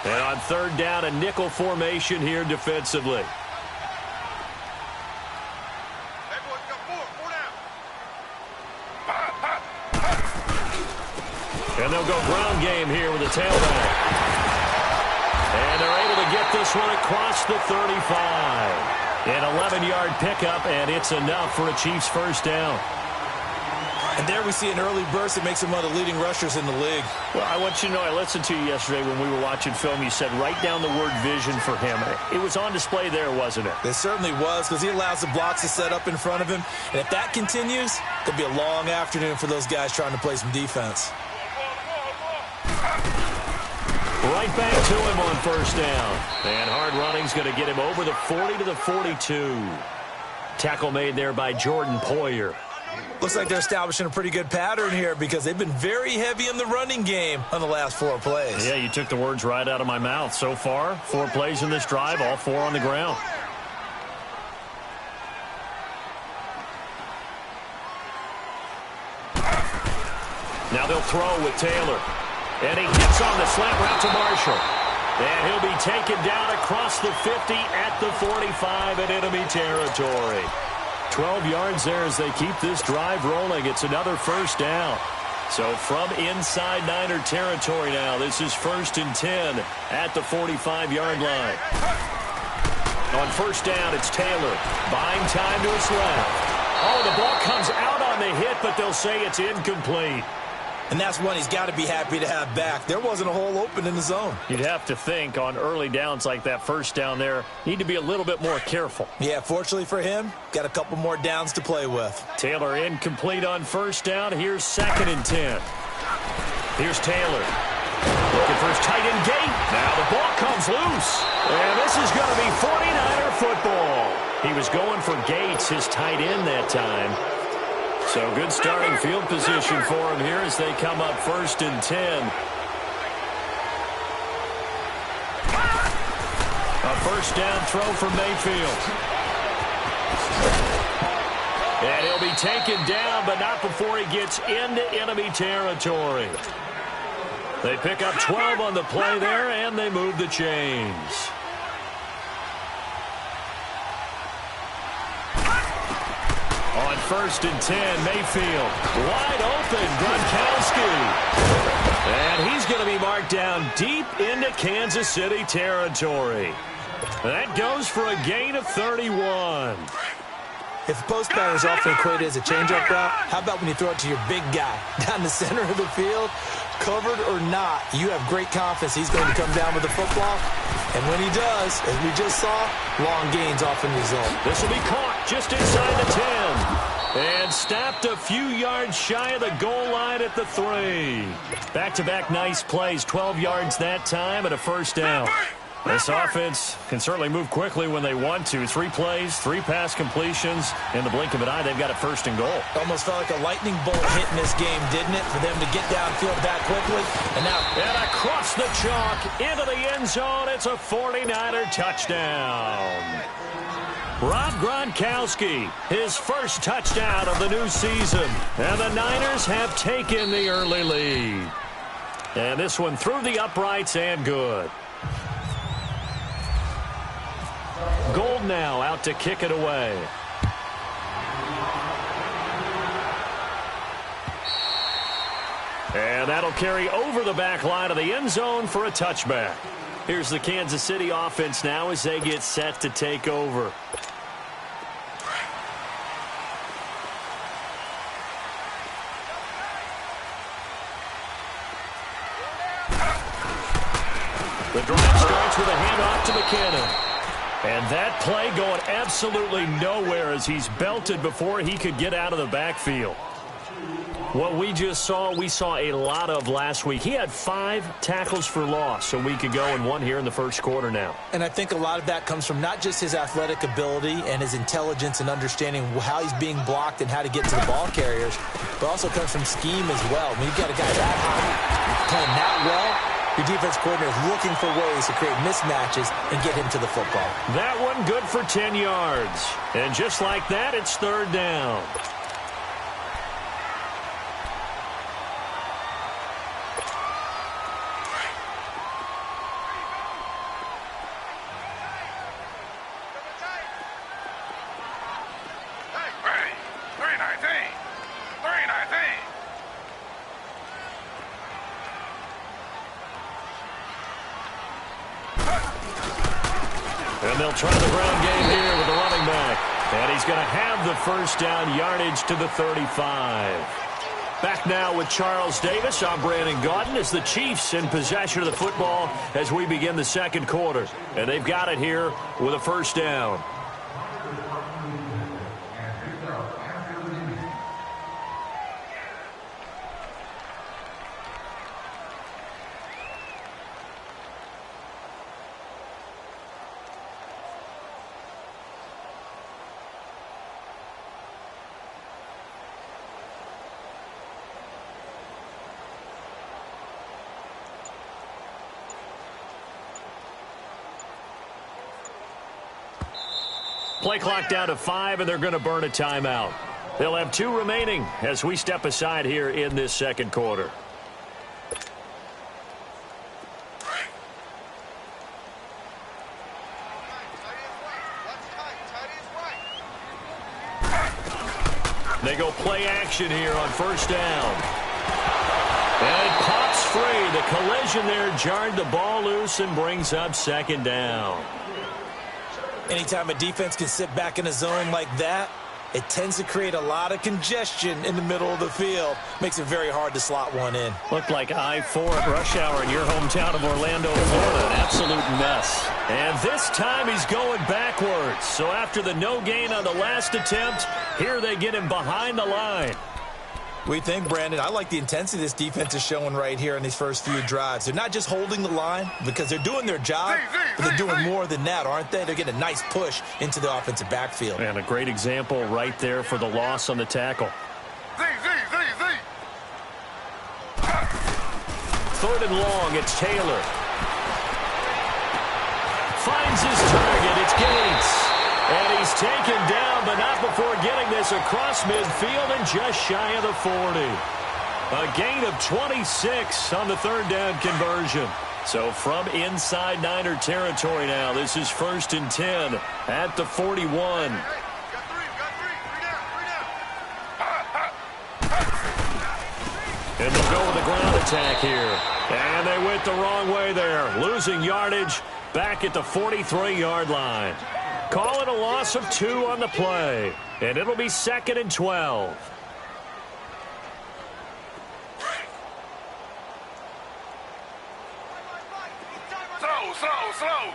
And on third down, a nickel formation here defensively. And they'll go ground game here with a tailback. And they're able to get this one across the 35. An 11-yard pickup, and it's enough for a Chiefs first down. And there we see an early burst that makes him one of the leading rushers in the league. Well, I want you to know, I listened to you yesterday when we were watching film. You said write down the word vision for him. It was on display there, wasn't it? It certainly was, because he allows the blocks to set up in front of him. And if that continues, it'll be a long afternoon for those guys trying to play some defense. Right back to him on first down. And hard running's going to get him over the 40 to the 42. Tackle made there by Jordan Poyer. Looks like they're establishing a pretty good pattern here because they've been very heavy in the running game on the last 4 plays. Yeah, you took the words right out of my mouth. So far, 4 plays in this drive, all 4 on the ground. Now they'll throw with Taylor. And he hits on the slant route to Marshall. And he'll be taken down across the 50 at the 45 in enemy territory. 12 yards there as they keep this drive rolling. It's another first down. So from inside Niner territory now, this is 1st and 10 at the 45-yard line. On first down, it's Taylor. Buying time to his left. Oh, the ball comes out on the hit, but they'll say it's incomplete. And that's one he's got to be happy to have back. There wasn't a hole open in the zone. You'd have to think on early downs like that first down there, need to be a little bit more careful. Yeah, fortunately for him, got a couple more downs to play with. Taylor incomplete on first down. Here's 2nd and 10. Here's Taylor. Looking for his tight end gate. Now the ball comes loose. And this is going to be 49er football. He was going for Gates, his tight end that time. So good starting field position for him here as they come up 1st and 10. A first down throw for Mayfield. And he'll be taken down, but not before he gets into enemy territory. They pick up 12 on the play there, and they move the chains. On 1st and 10, Mayfield. Wide open, Gronkowski. And he's going to be marked down deep into Kansas City territory. That goes for a gain of 31. If the post pattern is often equated as a change-up route, how about when you throw it to your big guy down the center of the field? Covered or not, you have great confidence he's going to come down with the football. And when he does, as we just saw, long gains often result. This will be caught just inside the 10. And stopped a few yards shy of the goal line at the 3. Back-to-back nice plays, 12 yards that time and a first down. This offense can certainly move quickly when they want to. 3 plays, 3 pass completions. In the blink of an eye, they've got it 1st and goal. Almost felt like a lightning bolt hit in this game, didn't it? For them to get downfield that quickly. And now... And across the chalk, into the end zone, it's a 49er touchdown. Rob Gronkowski, his first touchdown of the new season. And the Niners have taken the early lead. And this one through the uprights and good. Gold now out to kick it away. And that'll carry over the back line of the end zone for a touchback. Here's the Kansas City offense now as they get set to take over. The drive starts with a handoff to McKinnon. And that play going absolutely nowhere as he's belted before he could get out of the backfield. What we just saw, we saw a lot of last week. He had 5 tackles for loss a week ago and 1 here in the first quarter now. And I think a lot of that comes from not just his athletic ability and his intelligence and understanding how he's being blocked and how to get to the ball carriers, but also comes from scheme as well. When you've got a guy that high, playing that well, your defense coordinator is looking for ways to create mismatches and get him to the football. That one good for 10 yards. And just like that, it's 3rd down. And they'll try the ground game here with the running back. And he's going to have the first down, yardage to the 35. Back now with Charles Davis. I'm Brandon Gaudin as the Chiefs in possession of the football as we begin the second quarter. And they've got it here with a first down. Play clock down to 5, and they're going to burn a timeout. They'll have 2 remaining as we step aside here in this second quarter. They go play action here on first down. And it pops free. The collision there jarred the ball loose and brings up second down. Anytime a defense can sit back in a zone like that, it tends to create a lot of congestion in the middle of the field. Makes it very hard to slot one in. Looked like I-4 at rush hour in your hometown of Orlando, Florida. An absolute mess. And this time he's going backwards. So after the no gain on the last attempt, here they get him behind the line. We think, Brandon, I like the intensity this defense is showing right here in these first few drives. They're not just holding the line because they're doing their job, but they're doing more than that, aren't they? They're getting a nice push into the offensive backfield. And a great example right there for the loss on the tackle. Third and long, it's Taylor. Finds his target, it's Gates. And he's taken down, but not before getting this across midfield and just shy of the 40. A gain of 26 on the third down conversion. So from inside Niner territory now, this is 1st and 10 at the 41. And they'll go with the ground attack here. And they went the wrong way there, losing yardage back at the 43-yard line. Call it a loss of 2 on the play. And it'll be 2nd and 12. Slow.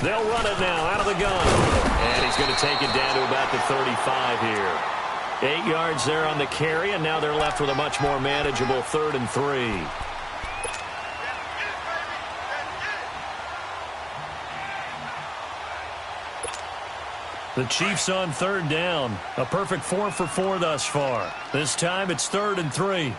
They'll run it now out of the gun. And he's going to take it down to about the 35 here. 8 yards there on the carry, and now they're left with a much more manageable 3rd and 3. The Chiefs on 3rd down. A perfect 4 for 4 thus far. This time it's 3rd and 3.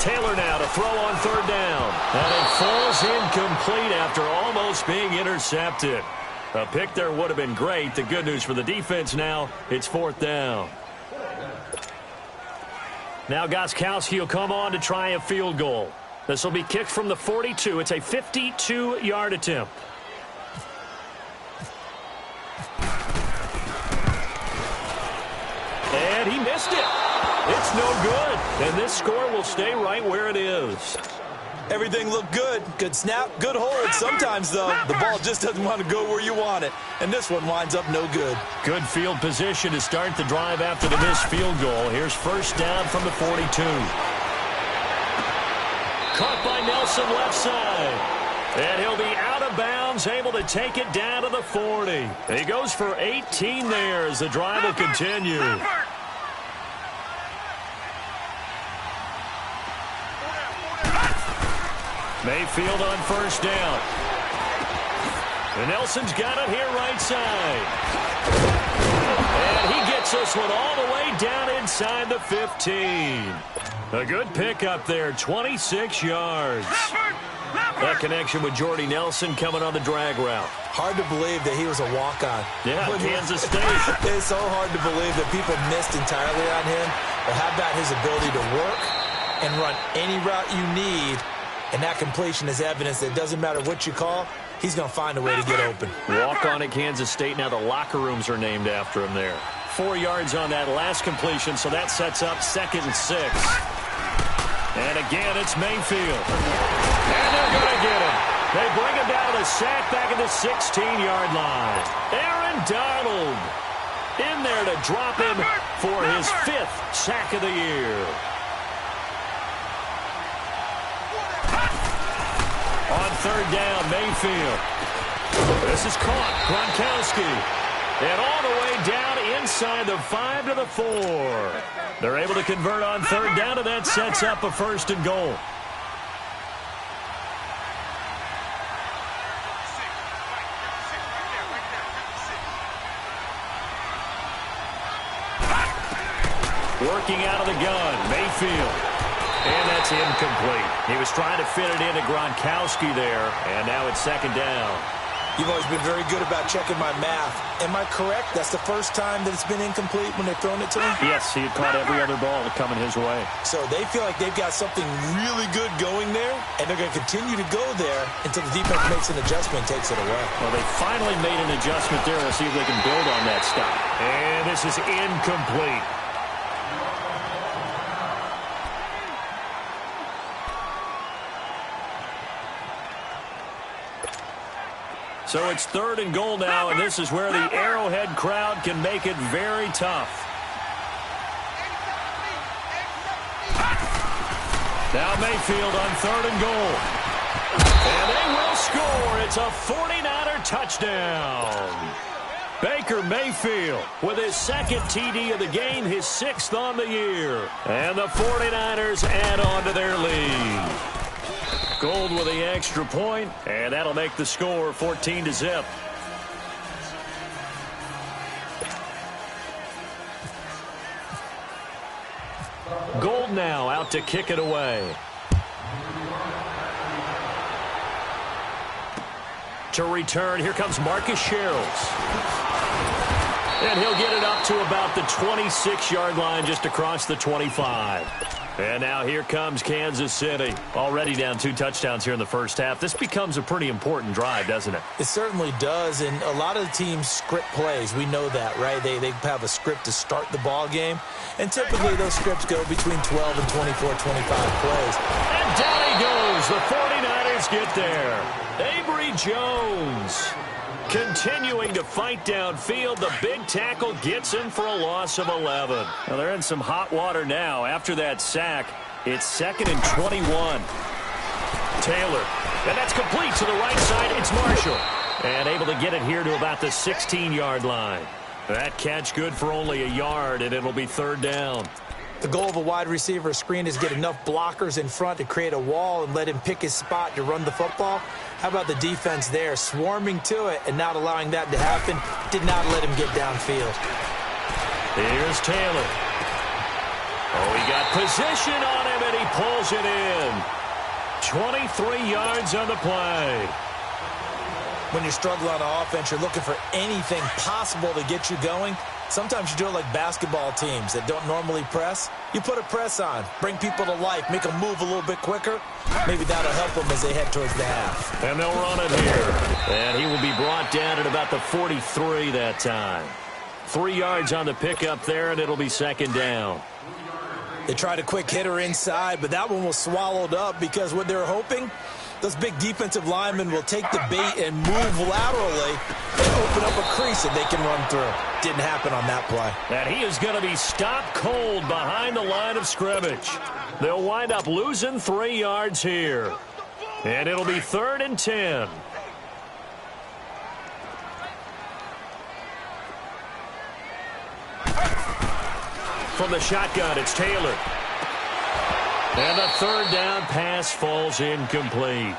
Taylor now to throw on 3rd down. And it falls incomplete after almost being intercepted. A pick there would have been great. The good news for the defense now, it's 4th down. Now Gostkowski will come on to try a field goal. This will be kicked from the 42. It's a 52-yard attempt. And he missed it. It's no good. And this score will stay right where it is. Everything looked good. Good snap, good hold. Sometimes, though, the ball just doesn't want to go where you want it. And this one winds up no good. Good field position to start the drive after the missed field goal. Here's 1st down from the 42. Caught by Nelson left side. And he'll be out of bounds, able to take it down to the 40. He goes for 18 there as the drive will continue. Mayfield on 1st down. And Nelson's got it here right side. And he gets this one all the way down inside the 15. A good pickup there, 26 yards. That connection with Jordy Nelson coming on the drag route. Hard to believe that he was a walk-on. Yeah, Kansas State. It's so hard to believe that people missed entirely on him. But how about his ability to work and run any route you need? And that completion is evidence that it doesn't matter what you call, he's going to find a way to get open. Walk on at Kansas State. Now the locker rooms are named after him there. 4 yards on that last completion, so that sets up 2nd and 6. And again, it's Mayfield. And they're going to get him. They bring him down to the sack back at the 16-yard line. Aaron Donald in there to drop him for his 5th sack of the year. On 3rd down, Mayfield. This is caught. Gronkowski. And all the way down inside the 5 to the 4. They're able to convert on 3rd down, and that sets up a 1st and goal. Working out of the gun, Mayfield. And that's incomplete. He was trying to fit it into Gronkowski there, and now it's 2nd down. You've always been very good about checking my math. Am I correct? That's the first time that it's been incomplete when they've thrown it to him? Yes, he had caught every other ball coming his way. So they feel like they've got something really good going there, and they're going to continue to go there until the defense makes an adjustment and takes it away. Well, they finally made an adjustment there to see if they can build on that stop. And this is incomplete. So it's 3rd and goal now, and this is where the Arrowhead crowd can make it very tough. Now Mayfield on 3rd and goal. And they will score. It's a 49er touchdown. Baker Mayfield with his 2nd TD of the game, his 6th on the year. And the 49ers add on to their lead. Gold with the extra point, and that'll make the score 14-0. Gold now out to kick it away. To return, here comes Marcus Sherrills. And he'll get it up to about the 26-yard line, just across the 25. And now here comes Kansas City. Already down 2 touchdowns here in the first half. This becomes a pretty important drive, doesn't it? It certainly does, and a lot of the teams script plays. We know that, right? They have a script to start the ball game, and typically those scripts go between 12 and 24, 25 plays. And down he goes. The 49ers get there. Avery Jones continuing to fight downfield. The big tackle gets him for a loss of 11. Now they're in some hot water now. After that sack, it's 2nd and 21. Taylor. And that's complete to the right side. It's Marshall. And able to get it here to about the 16-yard line. That catch good for only a yard, and it'll be 3rd down. The goal of a wide receiver screen is get enough blockers in front to create a wall and let him pick his spot to run the football. How about the defense there, swarming to it and not allowing that to happen? Did not let him get downfield. Here's Taylor. Oh, he got position on him, and he pulls it in. 23 yards on the play. When you're struggling on offense, you're looking for anything possible to get you going. Sometimes you do it like basketball teams that don't normally press. You put a press on, bring people to life, make them move a little bit quicker. Maybe that'll help them as they head towards the half. And they'll run it here. And he will be brought down at about the 43 that time. 3 yards on the pickup there, and it'll be 2nd down. They tried a quick hitter inside, but that one was swallowed up because what they're hoping, those big defensive linemen will take the bait and move laterally and open up a crease that they can run through. Didn't happen on that play. And he is going to be stopped cold behind the line of scrimmage. They'll wind up losing 3 yards here. And it'll be 3rd and 10. From the shotgun, it's Taylor. And the 3rd down pass falls incomplete.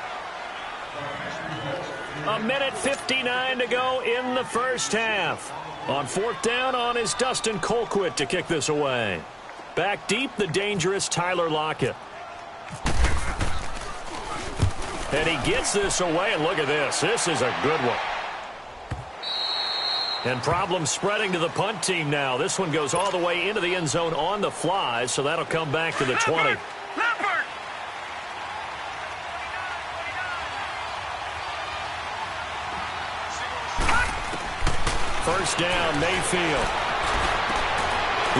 1:59 to go in the first half. On 4th down on is Dustin Colquitt to kick this away. Back deep, the dangerous Tyler Lockett. And he gets this away, and look at this. This is a good one. And problems spreading to the punt team now. This one goes all the way into the end zone on the fly, so that'll come back to the 20. First down, Mayfield.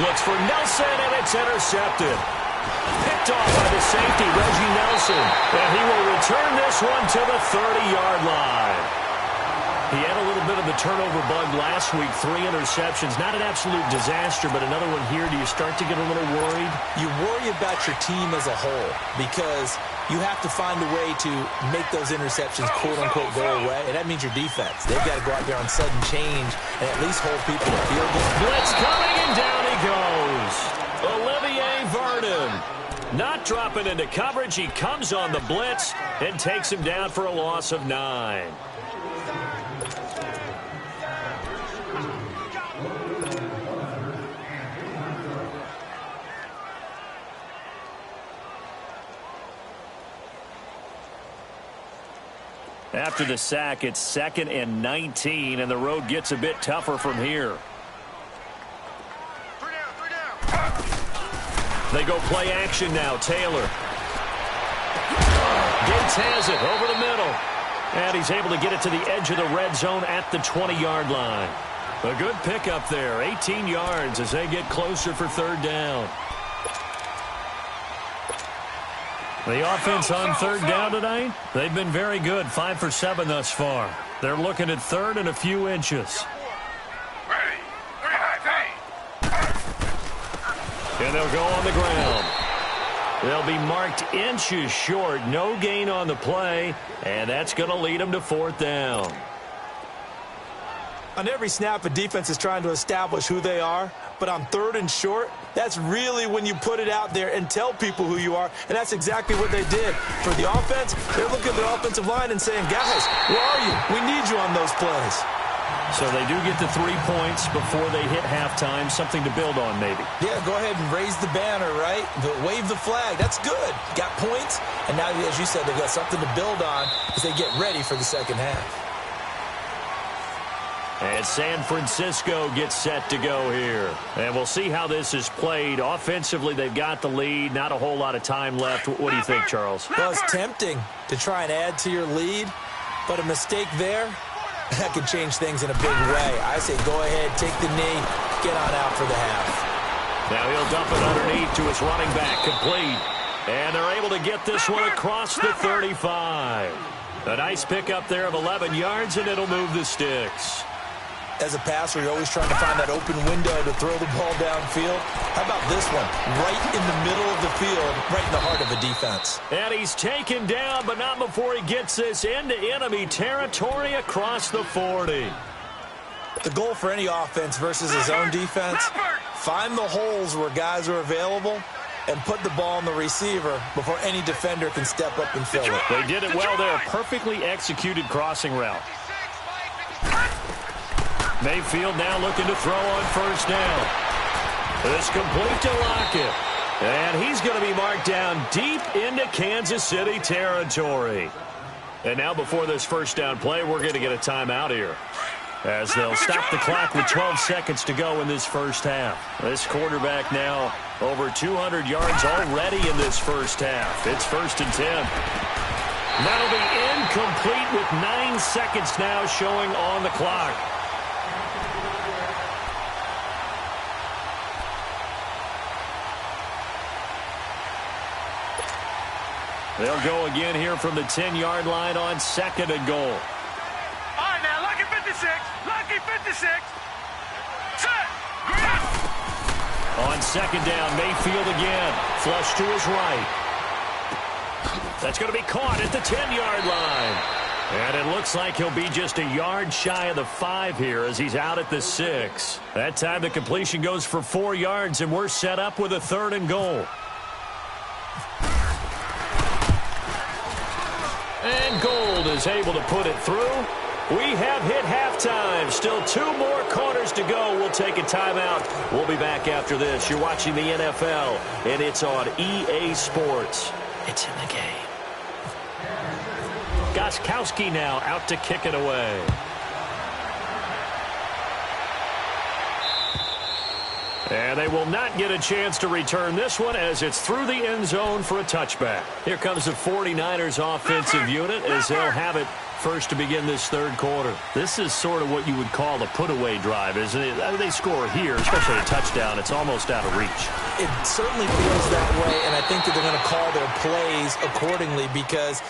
Looks for Nelson, and it's intercepted. Picked picked off by the safety, Reggie Nelson. And he will return this one to the 30-yard line. He had a little bit of the turnover bug last week, 3 interceptions. Not an absolute disaster, but another one here. Do you start to get a little worried? You worry about your team as a whole because you have to find a way to make those interceptions, quote-unquote, go away, and that means your defense. They've got to go out there on sudden change and at least hold people to field goal. Blitz coming, and down he goes. Olivier Vernon not dropping into coverage. He comes on the blitz and takes him down for a loss of 9. After the sack, it's 2nd and 19, and the road gets a bit tougher from here. They go play action now. Taylor. Gates has it over the middle. And he's able to get it to the edge of the red zone at the 20-yard line. A good pickup there. 18 yards as they get closer for 3rd down. The offense on 3rd down tonight, they've been very good. 5 for 7 thus far. They're looking at 3rd and a few inches. And they'll go on the ground. They'll be marked inches short. No gain on the play, and that's going to lead them to 4th down. On every snap, a defense is trying to establish who they are, but on 3rd and short, that's really when you put it out there and tell people who you are, and that's exactly what they did. For the offense, they're looking at their offensive line and saying, guys, where are you? We need you on those plays. So they do get the 3 points before they hit halftime, something to build on maybe. Yeah, go ahead and raise the banner, right? Wave the flag. That's good. Got points, and now, as you said, they've got something to build on as they get ready for the second half. And San Francisco gets set to go here. And we'll see how this is played. Offensively, they've got the lead. Not a whole lot of time left. What do you think, Charles? Well, it's tempting to try and add to your lead, but a mistake there, that could change things in a big way. I say go ahead, take the knee, get on out for the half. Now he'll dump it underneath to his running back, complete. And they're able to get this one across the 35. A nice pickup there of 11 yards, and it'll move the sticks. As a passer, you're always trying to find that open window to throw the ball downfield. How about this one? Right in the middle of the field, right in the heart of a defense. And he's taken down, but not before he gets this into enemy territory across the 40. The goal for any offense versus his own defense, find the holes where guys are available and put the ball on the receiver before any defender can step up and fill it. They did it well there. Perfectly executed crossing route. Mayfield now looking to throw on 1st down. It's complete to Lockett. And he's going to be marked down deep into Kansas City territory. And now before this 1st down play, we're going to get a timeout here, as they'll stop the clock with 12 seconds to go in this 1st half. This quarterback now over 200 yards already in this 1st half. It's 1st and 10. That'll be incomplete with 9 seconds now showing on the clock. They'll go again here from the 10-yard line on 2nd and goal. All right, now, lucky 56. Lucky 56. Set. On 2nd down, Mayfield again. Flush to his right. That's going to be caught at the 10-yard line. And it looks like he'll be just a yard shy of the 5 here as he's out at the 6. That time the completion goes for 4 yards, and we're set up with a 3rd and goal. And Gold is able to put it through. We have hit halftime. Still 2 more quarters to go. We'll take a timeout. We'll be back after this. You're watching the NFL, and it's on EA Sports. It's in the game. Gostkowski now out to kick it away. And they will not get a chance to return this one as it's through the end zone for a touchback. Here comes the 49ers offensive unit as they'll have it first to begin this third quarter. This is sort of what you would call a put-away drive, isn't it? They score here, especially a touchdown. It's almost out of reach. It certainly feels that way, and I think that they're going to call their plays accordingly because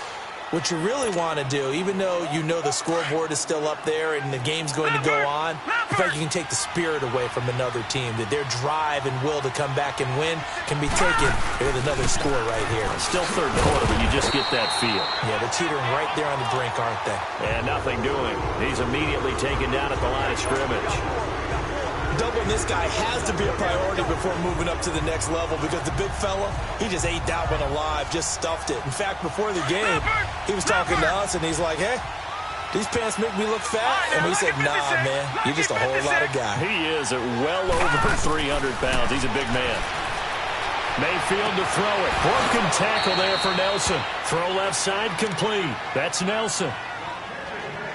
what you really want to do, even though you know the scoreboard is still up there and the game's going to go on, in fact, you can take the spirit away from another team, that their drive and will to come back and win can be taken with another score right here. Still third quarter, but you just get that feel. Yeah, they're teetering right there on the brink, aren't they? And nothing doing. He's immediately taken down at the line of scrimmage. Doubling this guy has to be a priority before moving up to the next level because the big fella, he just ate that one alive, just stuffed it. In fact, before the game, he was talking to us, and he's like, hey, these pants make me look fat. And we said, nah, man, you're just a whole lot of guy. He is at well over 300 pounds. He's a big man. Mayfield to throw it. Broken tackle there for Nelson. Throw left side complete. That's Nelson.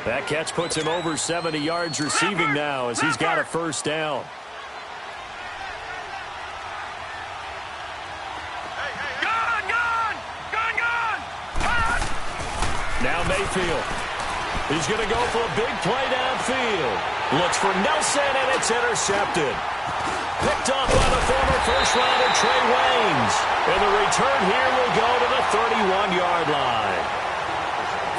That catch puts him over 70 yards receiving now as he's got a first down. Now Mayfield. He's going to go for a big play downfield. Looks for Nelson, and it's intercepted. Picked off by the former first-rounder Trey Waynes. And the return here will go to the 31-yard line.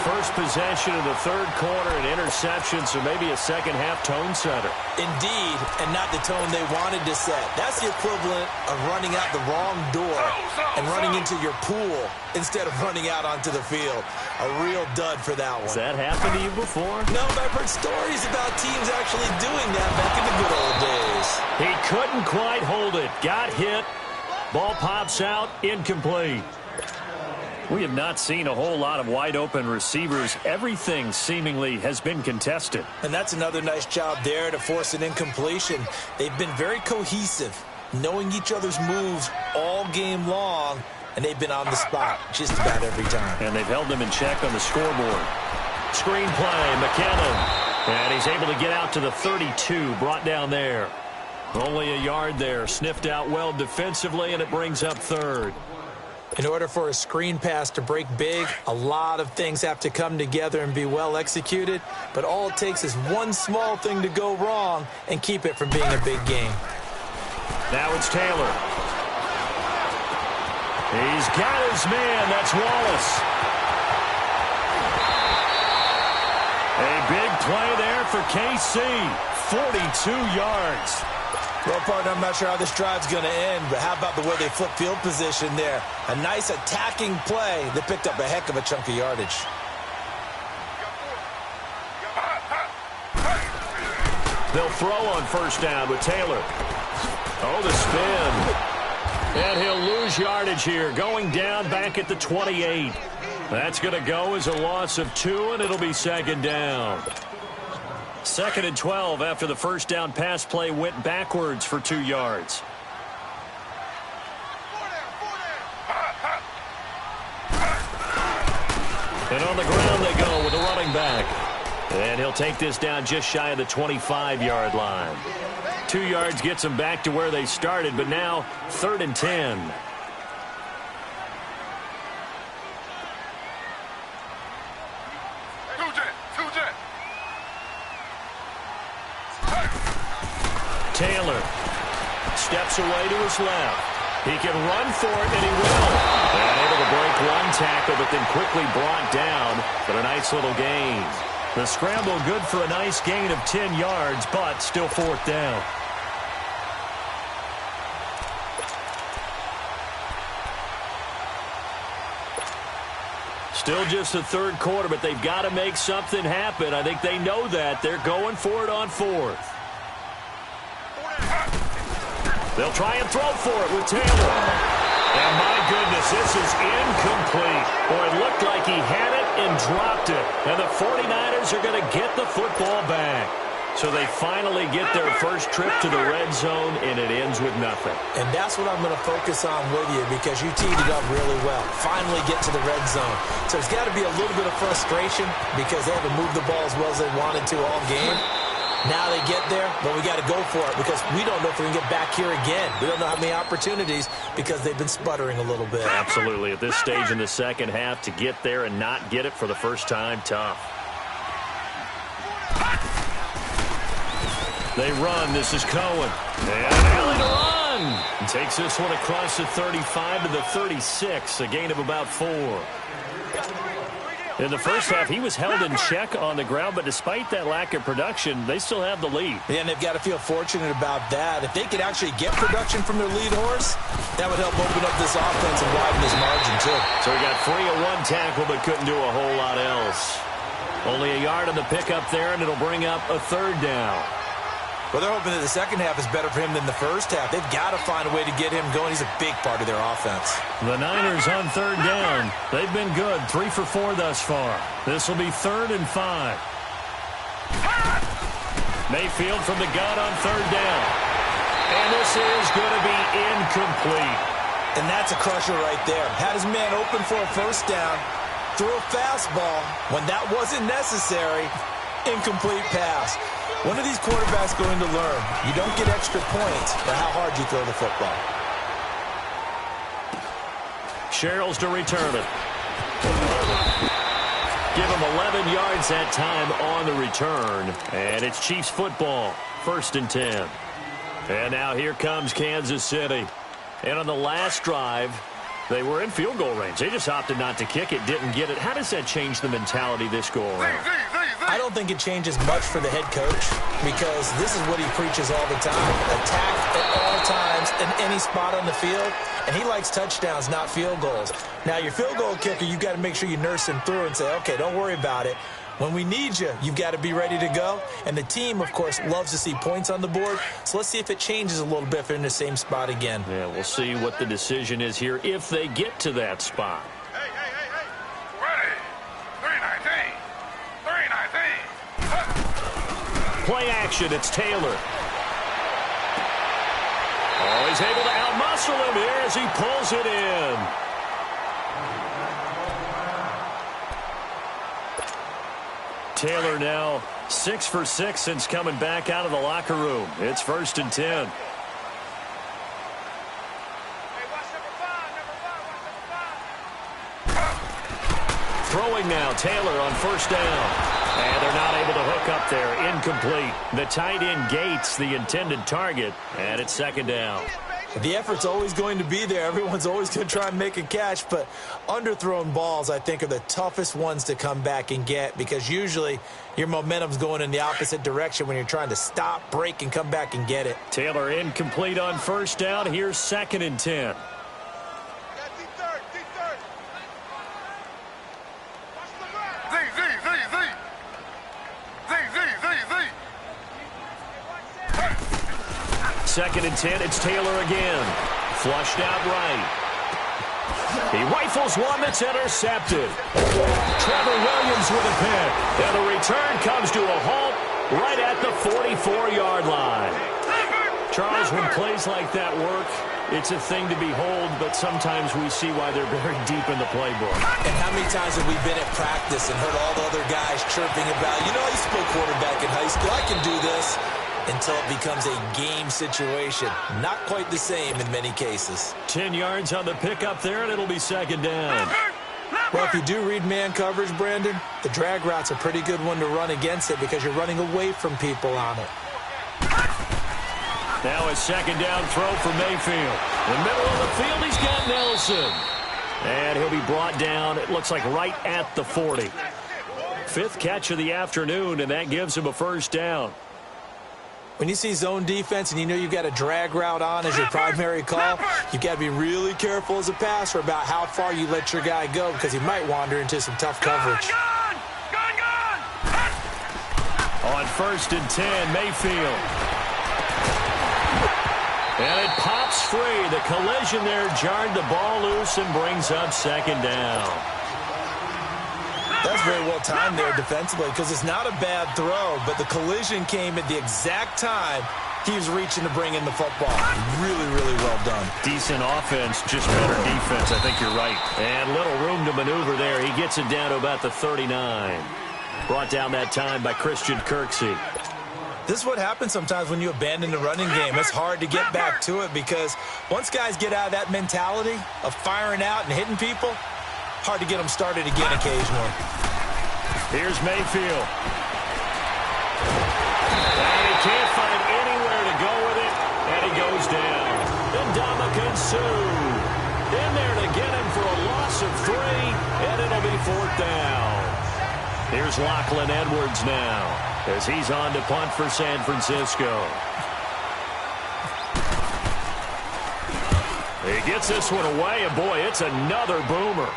First possession of the third quarter, an interception, so maybe a second-half tone setter. Indeed, and not the tone they wanted to set. That's the equivalent of running out the wrong door and running into your pool instead of running out onto the field. A real dud for that one. Has that happened to you before? No, but I've heard stories about teams actually doing that back in the good old days. He couldn't quite hold it. Got hit. Ball pops out. Incomplete. We have not seen a whole lot of wide-open receivers. Everything seemingly has been contested. And that's another nice job there to force an incompletion. They've been very cohesive, knowing each other's moves all game long, and they've been on the spot just about every time. And they've held them in check on the scoreboard. Screen play, McKinnon. And he's able to get out to the 32, brought down there. Only a yard there, sniffed out well defensively, and it brings up third. In order for a screen pass to break big, a lot of things have to come together and be well executed, but all it takes is one small thing to go wrong and keep it from being a big game. Now it's Taylor. He's got his man. That's Wallace. A big play there for KC. 42 yards. Well, partner, I'm not sure how this drive's going to end, but how about the way they flip field position there? A nice attacking play that picked up a heck of a chunk of yardage. They'll throw on first down with Taylor. Oh, the spin. And he'll lose yardage here, going down back at the 28. That's going to go as a loss of 2, and it'll be second down. 2nd and 12 after the first down pass play went backwards for 2 yards. And on the ground they go with a running back. And he'll take this down just shy of the 25-yard line. 2 yards gets them back to where they started, but now 3rd and 10. Taylor steps away to his left. He can run for it, and he will. And able to break one tackle, but then quickly brought down for a nice little gain. The scramble good for a nice gain of 10 yards, but still 4th down. Still just the third quarter, but they've got to make something happen. I think they know that. They're going for it on 4th. They'll try and throw for it with Taylor. And my goodness, this is incomplete. Boy, it looked like he had it and dropped it. And the 49ers are going to get the football back. So they finally get their first trip to the red zone, and it ends with nothing. And that's what I'm going to focus on with you because you teed it up really well. Finally get to the red zone. So there's got to be a little bit of frustration because they haven't moved the ball as well as they wanted to all game. Now they get there, but we got to go for it because we don't know if we can get back here again. We don't know how many opportunities because they've been sputtering a little bit. Absolutely. At this stage in the second half, to get there and not get it for the first time, tough. They run. This is Cohen. And Allen to run. And takes this one across the 35 to the 36, a gain of about 4. In the first half, he was held in check on the ground, but despite that lack of production, they still have the lead. Yeah, and they've got to feel fortunate about that. If they could actually get production from their lead horse, that would help open up this offense and widen this margin, too. So he got free of one tackle, but couldn't do a whole lot else. Only a yard on the pickup there, and it'll bring up a third down. Well, they're hoping that the second half is better for him than the first half. They've got to find a way to get him going. He's a big part of their offense. The Niners on third down. They've been good, 3 for 4 thus far. This will be 3rd and 5. Mayfield from the gun on third down. And this is going to be incomplete. And that's a crusher right there. Had his man open for a first down, threw a fastball when that wasn't necessary. Incomplete pass. One of these quarterbacks going to learn. You don't get extra points for how hard you throw the football. Sherrills to return it. Give him 11 yards that time on the return. And it's Chiefs football. 1st and 10. And now here comes Kansas City. And on the last drive, they were in field goal range. They just opted not to kick it, didn't get it. How does that change the mentality this go around? I don't think it changes much for the head coach because this is what he preaches all the time. Attack at all times in any spot on the field, and he likes touchdowns, not field goals. Now, your field goal kicker, you've got to make sure you nurse him through and say, okay, don't worry about it. When we need you, you've got to be ready to go. And the team, of course, loves to see points on the board. So let's see if it changes a little bit if they're in the same spot again. Yeah, we'll see what the decision is here if they get to that spot. Play action, it's Taylor. Oh, he's able to outmuscle him here as he pulls it in. Taylor now 6 for 6 since coming back out of the locker room. It's 1st and 10. Throwing now, Taylor on 1st down. And they're not able to hook up there. Incomplete. The tight end Gates, the intended target, and it's 2nd down. The effort's always going to be there. Everyone's always going to try and make a catch, but underthrown balls, I think, are the toughest ones to come back and get because usually your momentum's going in the opposite direction when you're trying to stop, break, and come back and get it. Taylor incomplete on 1st down. Here's 2nd and 10. Second and 10, it's Taylor again. Flushed out right. He rifles one that's intercepted. Trevor Williams with a pick. And the return comes to a halt right at the 44-yard line. Charles, when plays like that work, it's a thing to behold, but sometimes we see why they're very deep in the playbook. And how many times have we been at practice and heard all the other guys chirping about, you know, I used to play quarterback in high school, I can do this. Until it becomes a game situation. Not quite the same in many cases. 10 yards on the pickup there, and it'll be 2nd down. Well, if you do read man coverage, Brandon, the drag route's a pretty good one to run against it because you're running away from people on it. Now a 2nd down throw for Mayfield. In the middle of the field, he's got Nelson. And he'll be brought down, it looks like right at the 40. 5th catch of the afternoon, and that gives him a 1st down. When you see zone defense and you know you've got a drag route on as your primary call, you've got to be really careful as a passer about how far you let your guy go because he might wander into some tough coverage. On 1st and 10, Mayfield. And it pops free. The collision there jarred the ball loose and brings up 2nd down. That's very well timed there defensively because it's not a bad throw, but the collision came at the exact time he was reaching to bring in the football. Really, really well done. Decent offense, just better defense. I think you're right. And little room to maneuver there. He gets it down to about the 39. Brought down that time by Christian Kirksey. This is what happens sometimes when you abandon the running game. It's hard to get back to it because once guys get out of that mentality of firing out and hitting people, hard to get them started again occasionally. Here's Mayfield. And he can't find anywhere to go with it, and he goes down. And Ndamukong Suh in there to get him for a loss of 3, and it'll be 4th down. Here's Lachlan Edwards now as he's on to punt for San Francisco. He gets this one away, and boy, it's another boomer.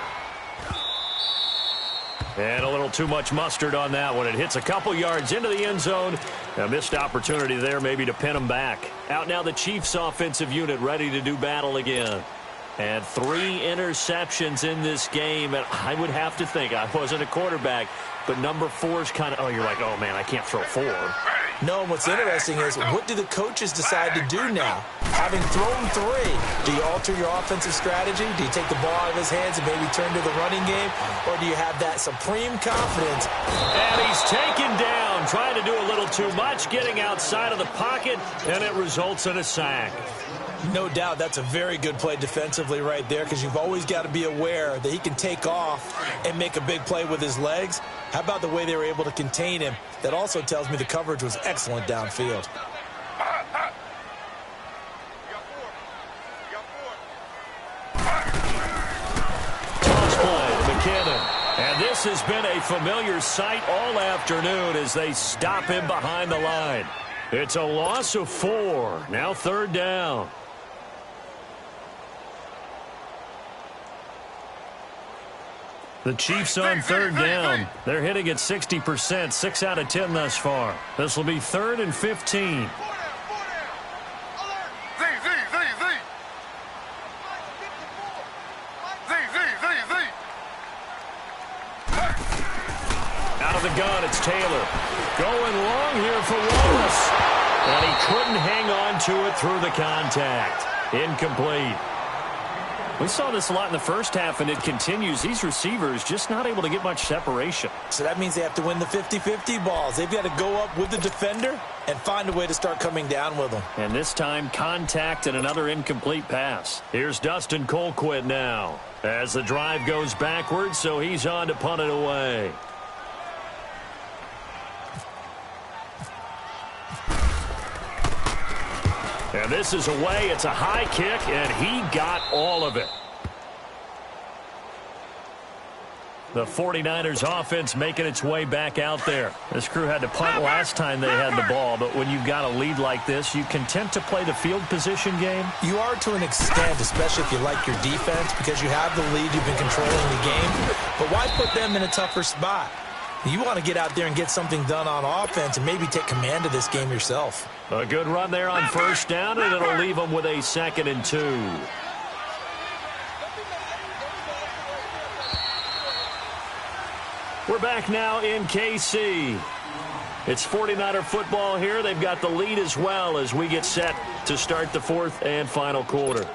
And a little too much mustard on that one. It hits a couple yards into the end zone. A missed opportunity there maybe to pin him back. Out now the Chiefs offensive unit ready to do battle again. And 3 interceptions in this game. And I would have to think, I wasn't a quarterback, but number 4 is kind of, oh, you're like, oh, man, I can't throw 4. No, and what's interesting is what do the coaches decide to do now? Having thrown 3, do you alter your offensive strategy? Do you take the ball out of his hands and maybe turn to the running game? Or do you have that supreme confidence? And he's taken down, trying to do a little too much, getting outside of the pocket, and it results in a sack. No doubt that's a very good play defensively right there because you've always got to be aware that he can take off and make a big play with his legs. How about the way they were able to contain him? That also tells me the coverage was excellent downfield. Toss play to McKinnon. And this has been a familiar sight all afternoon as they stop him behind the line. It's a loss of 4. Now 3rd down. The Chiefs on 3rd down. They're hitting at 60%, 6 out of 10 thus far. This will be 3rd and 15. Out of the gun, it's Taylor. Going long here for Wallace. And he couldn't hang on to it through the contact. Incomplete. We saw this a lot in the first half, and it continues. These receivers just not able to get much separation. So that means they have to win the 50-50 balls. They've got to go up with the defender and find a way to start coming down with them. And this time, contact and another incomplete pass. Here's Dustin Colquitt now as the drive goes backwards, so he's on to punt it away. And this is away. It's a high kick, and he got all of it. The 49ers offense making its way back out there. This crew had to punt last time they had the ball, but when you've got a lead like this, you content to play the field position game? You are to an extent, especially if you like your defense, because you have the lead, you've been controlling the game. But why put them in a tougher spot? You want to get out there and get something done on offense and maybe take command of this game yourself. A good run there on 1st down, and it'll leave them with a 2nd and 2. We're back now in KC. It's 49er football here. They've got the lead as well as we get set to start the 4th and final quarter.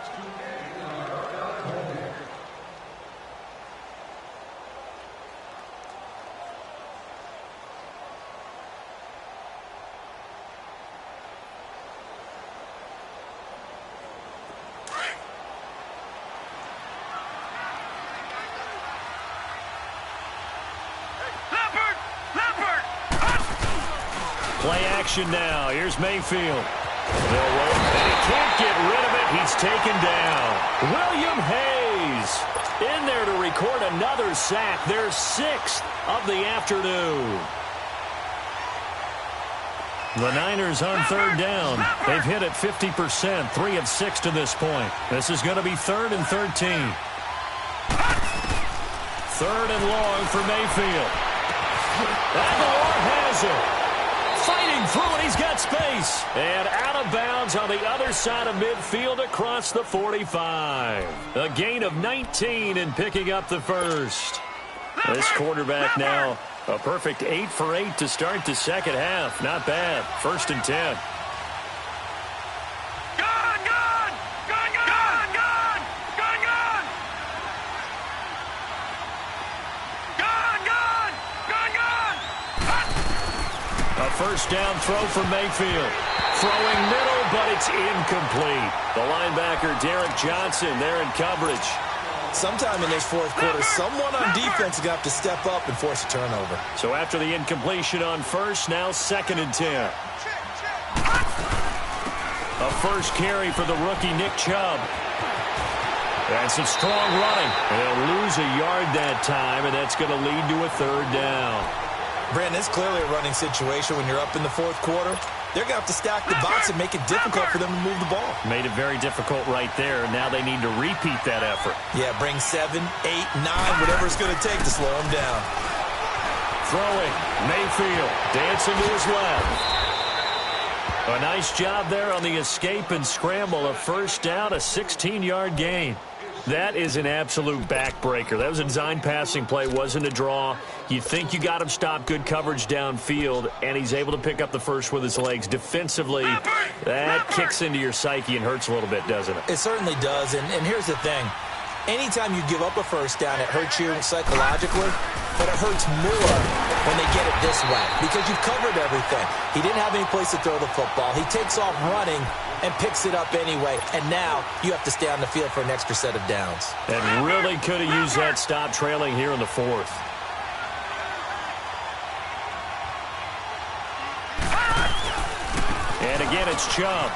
Play action now. Here's Mayfield. They'll roll, and he can't get rid of it. He's taken down. William Hayes in there to record another sack. Their 6th of the afternoon. The Niners on 3rd down. They've hit it 50%, 3 of 6 to this point. This is going to be 3rd and 13. 3rd and long for Mayfield. Aguilar has it. Fighting through it, he's got space. And out of bounds on the other side of midfield across the 45. A gain of 19 in picking up the 1st. This quarterback now, a perfect 8 for 8 to start the 2nd half. Not bad. 1st and 10. A A first down throw for Mayfield. Throwing middle, but it's incomplete. The linebacker, Derek Johnson, there in coverage. Sometime in this fourth quarter, someone on defense is going to have to step up and force a turnover. So after the incompletion on first, now 2nd and 10. A first carry for the rookie Nick Chubb. And some strong running. They'll lose a yard that time, and that's going to lead to a 3rd down. Brandon, it's clearly a running situation when you're up in the fourth quarter. They're going to have to stack the box and make it difficult for them to move the ball. Made it very difficult right there. Now they need to repeat that effort. Yeah, bring 7, 8, 9, whatever it's going to take to slow them down. Throwing. Mayfield dancing to his left. A nice job there on the escape and scramble. A first down, a 16-yard gain. That is an absolute backbreaker. That was a design passing play, wasn't a draw. You think you got him stopped, good coverage downfield, and he's able to pick up the first with his legs. Defensively, that kicks into your psyche and hurts a little bit, doesn't it? It certainly does, and here's the thing. Anytime you give up a first down, it hurts you psychologically, but it hurts more when they get it this way because you've covered everything. He didn't have any place to throw the football. He takes off running and picks it up anyway, and now you have to stay on the field for an extra set of downs. And really could have used that stop trailing here in the 4th. And again, it's Chubb.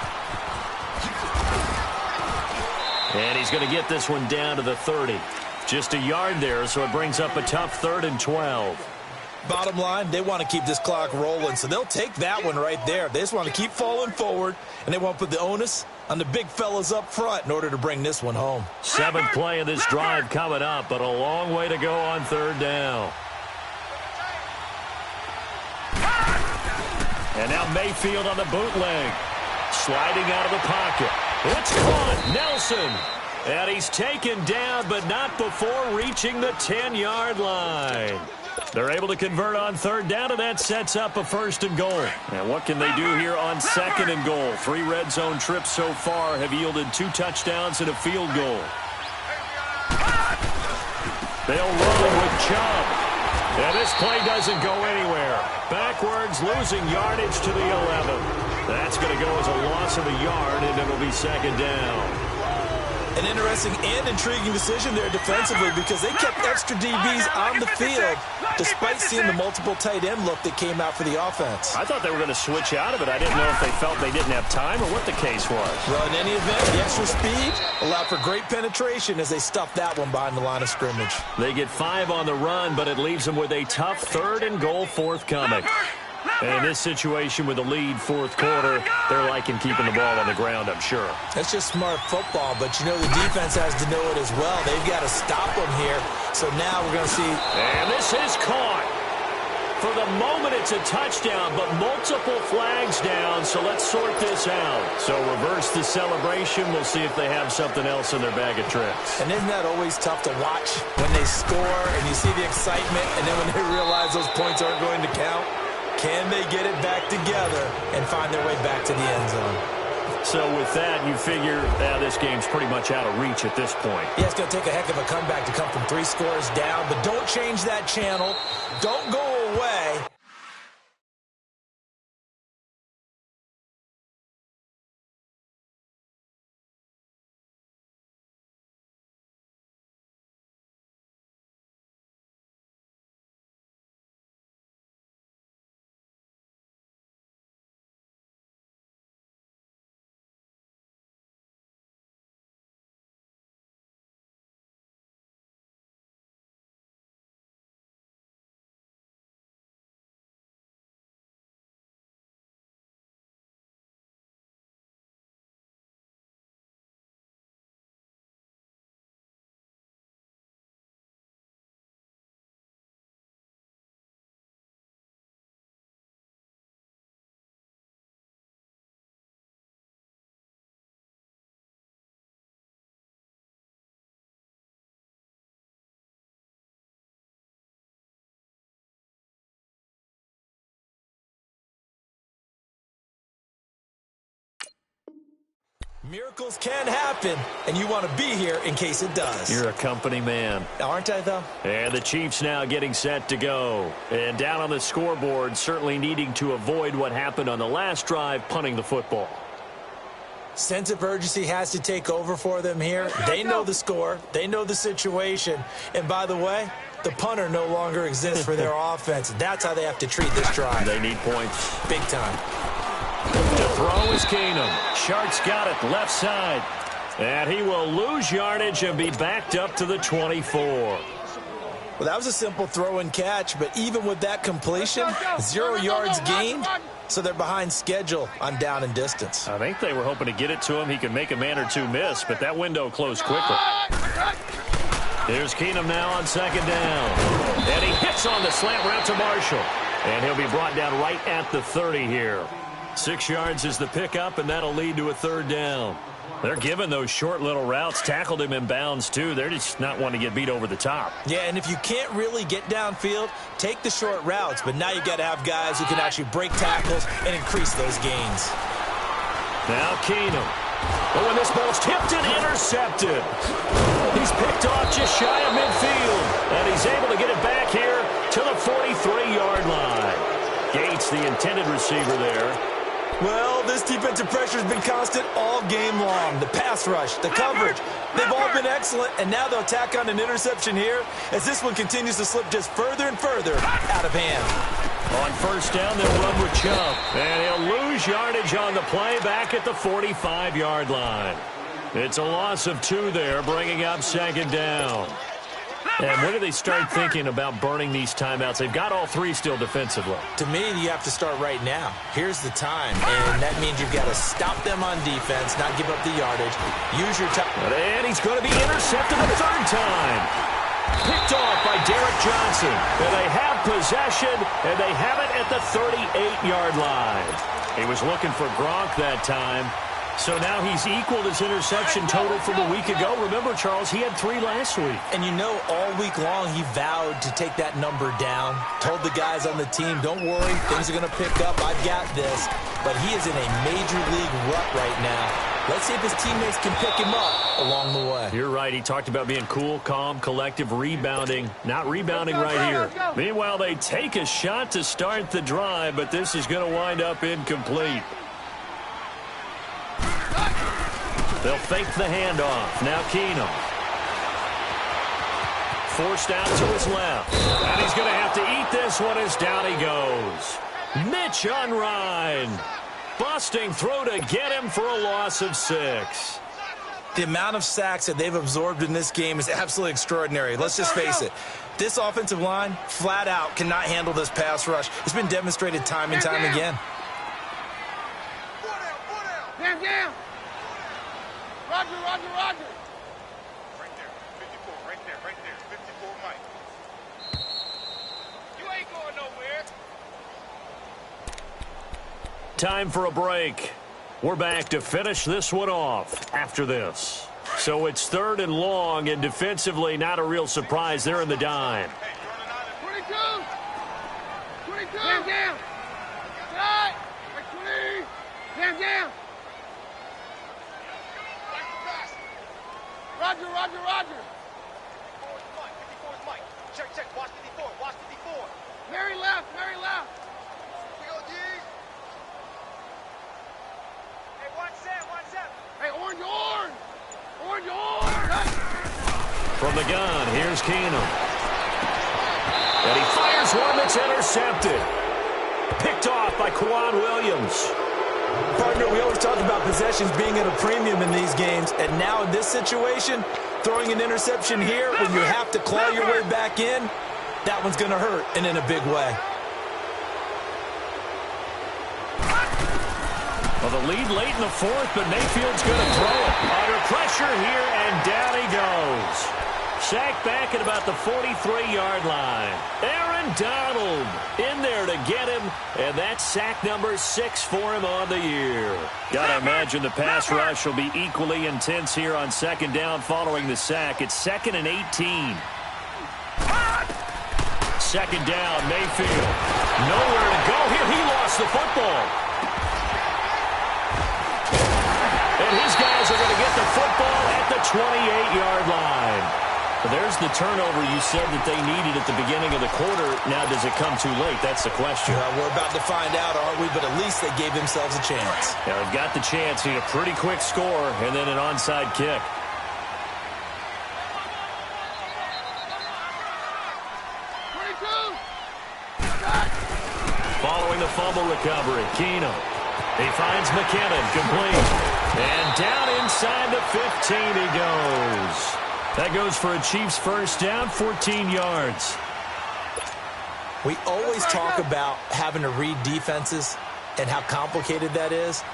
And he's going to get this one down to the 30. Just a yard there, so it brings up a tough 3rd and 12. Bottom line, they want to keep this clock rolling, so they'll take that one right there. They just want to keep falling forward, and they want to put the onus on the big fellas up front in order to bring this one home. 7th play of this drive coming up, but a long way to go on 3rd down. And now Mayfield on the bootleg. Sliding out of the pocket. It's caught. Nelson. And he's taken down, but not before reaching the 10-yard line. They're able to convert on 3rd down, and that sets up a 1st and goal. And what can they do here on 2nd and goal? 3 red zone trips so far have yielded 2 touchdowns and a field goal. They'll run with Chubb. And this play doesn't go anywhere. Backwards, losing yardage to the 11. That's going to go as a loss of a yard, and it'll be 2nd down. An interesting and intriguing decision there defensively because they kept extra DBs on the field despite seeing the multiple tight end look that came out for the offense. I thought they were going to switch out of it. I didn't know if they felt they didn't have time or what the case was. Well, in any event, the extra speed allowed for great penetration as they stuffed that one behind the line of scrimmage. They get 5 on the run, but it leaves them with a tough 3rd and goal forthcoming. And in this situation with the lead 4th quarter, they're liking keeping the ball on the ground, I'm sure. That's just smart football, but you know the defense has to know it as well. They've got to stop them here. So now we're going to see. And this is caught. For the moment, it's a touchdown, but multiple flags down, so let's sort this out. So reverse the celebration. We'll see if they have something else in their bag of tricks. And isn't that always tough to watch when they score and you see the excitement, and then when they realize those points aren't going to count? Can they get it back together and find their way back to the end zone? So with that, you figure this game's pretty much out of reach at this point. Yeah, it's going to take a heck of a comeback to come from 3 scores down, but don't change that channel. Don't go away. Miracles can happen, and you want to be here in case it does. You're a company man. Aren't I, though? And the Chiefs now getting set to go. And down on the scoreboard, certainly needing to avoid what happened on the last drive, punting the football. Sense of urgency has to take over for them here. They know the score. They know the situation. And by the way, the punter no longer exists for their offense. That's how they have to treat this drive. They need points. Big time. To throw is Keenum. Shark's got it left side. And he will lose yardage and be backed up to the 24. Well, that was a simple throw and catch, but even with that completion, 0 yards gained, so they're behind schedule on down and distance. I think they were hoping to get it to him. He could make a man or two miss, but that window closed quickly. Here's Keenum now on second down. And he hits on the slant route to Marshall. And he'll be brought down right at the 30 here. 6 yards is the pickup, and that'll lead to a third down. They're giving those short little routes. Tackled him in bounds, too. They're just not wanting to get beat over the top. Yeah, and if you can't really get downfield, take the short routes. But now you've got to have guys who can actually break tackles and increase those gains. Now Keenum. But when this ball's tipped and intercepted, he's picked off just shy of midfield. And he's able to get it back here to the 43-yard line. Gates, the intended receiver there. Well, this defensive pressure has been constant all game long. The pass rush, the coverage, they've all been excellent, and now they'll tack on an interception here as this one continues to slip just further and further out of hand. On first down, they'll run with Chubb, and he'll lose yardage on the play back at the 45-yard line. It's a loss of 2 there, bringing up second down. And when do they start thinking about burning these timeouts? They've got all 3 still defensively. To me, you have to start right now. Here's the time, and that means you've got to stop them on defense, not give up the yardage. Use your time. And he's going to be intercepted a third time. Picked off by Derek Johnson. And they have possession, and they have it at the 38-yard line. He was looking for Gronk that time. So now he's equaled his interception total from a week ago. Remember, Charles, he had 3 last week. And you know, all week long he vowed to take that number down. Told the guys on the team, don't worry, things are going to pick up. I've got this. But he is in a major league rut right now. Let's see if his teammates can pick him up along the way. You're right. He talked about being cool, calm, collective, rebounding. Not rebounding right here. Meanwhile, they take a shot to start the drive, but this is going to wind up incomplete. They'll fake the handoff. Now Keenum. Forced out to his left. And he's going to have to eat this one as down he goes. Mitch Unrein. Busting through to get him for a loss of 6. The amount of sacks that they've absorbed in this game is absolutely extraordinary. Let's just face it. This offensive line, flat out, cannot handle this pass rush. It's been demonstrated time and time again. Down. Roger. Right there, 54, right there, 54, Mike. You ain't going nowhere. Time for a break. We're back to finish this one off after this. So it's 3rd and long, and defensively not a real surprise. They're in the dime. 22. Down. Right. 20. Down. Roger. 54 is Mike. Check. Watch 54. Mary left. We go, G. Hey, 1-7. Hey, orange. From the gun, here's Keenum. And he fires one that's intercepted. Picked off by Kwan Williams. Partner, we always talk about possessions being at a premium in these games, and now in this situation, throwing an interception here when you have to claw your way back in, that one's going to hurt, and in a big way. Well, the lead late in the 4th, but Mayfield's going to throw it. Under pressure here, and down he goes. Sacked back at about the 43-yard line. Aaron Donald in there to get him, and that's sack number 6 for him on the year. Got to imagine the pass rush will be equally intense here on second down following the sack. It's 2nd and 18. Second down, Mayfield. Nowhere to go here. He lost the football. And his guys 28-yard line. There's the turnover you said that they needed at the beginning of the quarter. Now, does it come too late? That's the question. We're about to find out, aren't we? But at least they gave themselves a chance. Now, they've got the chance. Need a pretty quick score and then an onside kick. Following the fumble recovery, Keenum. He finds McKinnon, complete. And down inside the 15 he goes. That goes for a Chiefs first down, 14 yards. We always talk about having to read defenses and how complicated that is.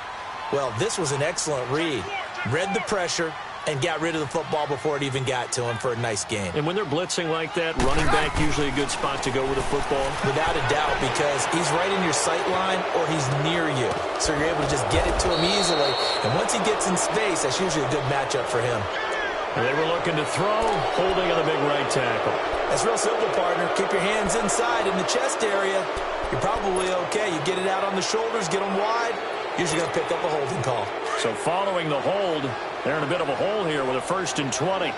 Well, this was an excellent read. Read the pressure and got rid of the football before it even got to him for a nice game. And when they're blitzing like that, running back usually a good spot to go with the football? Without a doubt, because he's right in your sight line or he's near you. So you're able to just get it to him easily. And once he gets in space, that's usually a good matchup for him. They were looking to throw, holding on the big right tackle. That's real simple, partner. Keep your hands inside in the chest area. You're probably okay. You get it out on the shoulders, get them wide. Usually going to pick up a holding call. So following the hold, they're in a bit of a hole here with a 1st and 20.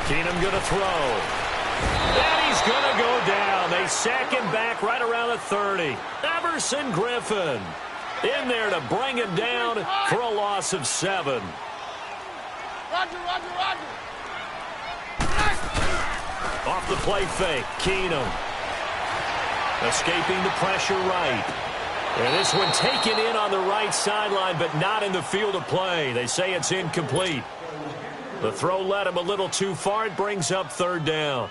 Keenum going to throw. And he's going to go down. They sack him back right around the 30. Everson Griffin in there to bring him down for a loss of 7. Roger. Off the play fake, Keenum. Escaping the pressure right. And this one taken in on the right sideline, but not in the field of play. They say it's incomplete. The throw led him a little too far. It brings up 3rd down.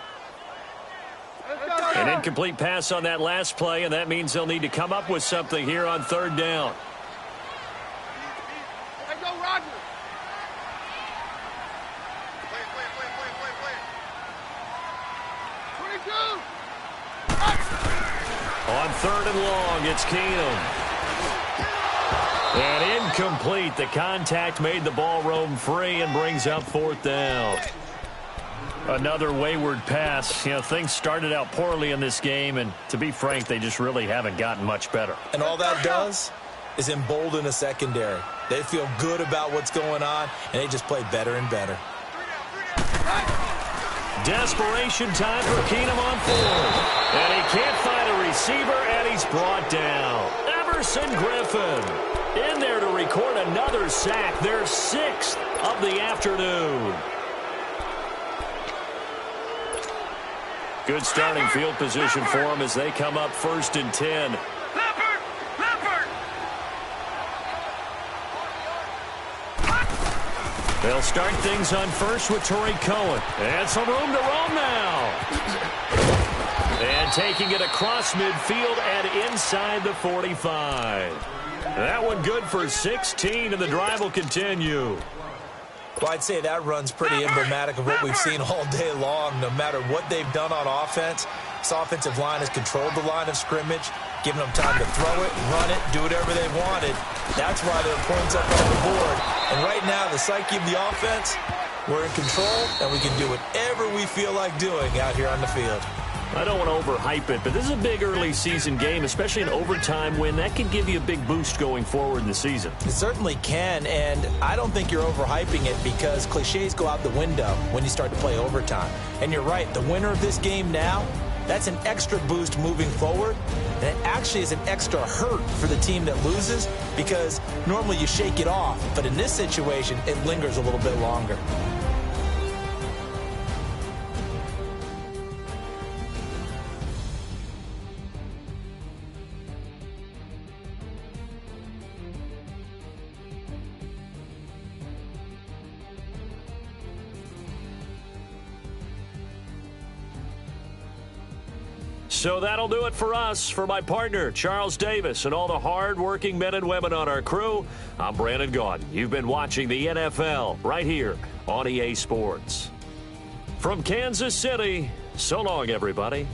An incomplete pass on that last play, and that means they'll need to come up with something here on 3rd down. Hey, go, Roger. On 3rd and long, it's Keenum. And incomplete. The contact made the ball roam free and brings up 4th down. Another wayward pass. You know, things started out poorly in this game, and to be frank, they just really haven't gotten much better. And all that does is embolden a secondary. They feel good about what's going on, and they just play better and better. Desperation time for Keenum on 4th. And he can't find a receiver, and he's brought down. Everson Griffin in there to record another sack. Their 6th of the afternoon. Good starting field position for them as they come up 1st and 10. Leopard! They'll start things on first with Torrey Cohen. And some room to roam now. And taking it across midfield and inside the 45. That one good for 16, and the drive will continue. Well, I'd say that run's pretty emblematic of what we've seen all day long. No matter what they've done on offense, this offensive line has controlled the line of scrimmage, giving them time to throw it, run it, do whatever they wanted. That's why their points up on the board. And right now, the psyche of the offense, we're in control, and we can do whatever we feel like doing out here on the field. I don't want to overhype it, but this is a big early season game, especially an overtime win. That can give you a big boost going forward in the season. It certainly can, and I don't think you're overhyping it because cliches go out the window when you start to play overtime. And you're right, the winner of this game now, that's an extra boost moving forward, and it actually is an extra hurt for the team that loses because normally you shake it off, but in this situation, it lingers a little bit longer. So that'll do it for us. For my partner, Charles Davis, and all the hard-working men and women on our crew, I'm Brandon Gaudin. You've been watching the NFL right here on EA Sports. From Kansas City, so long, everybody.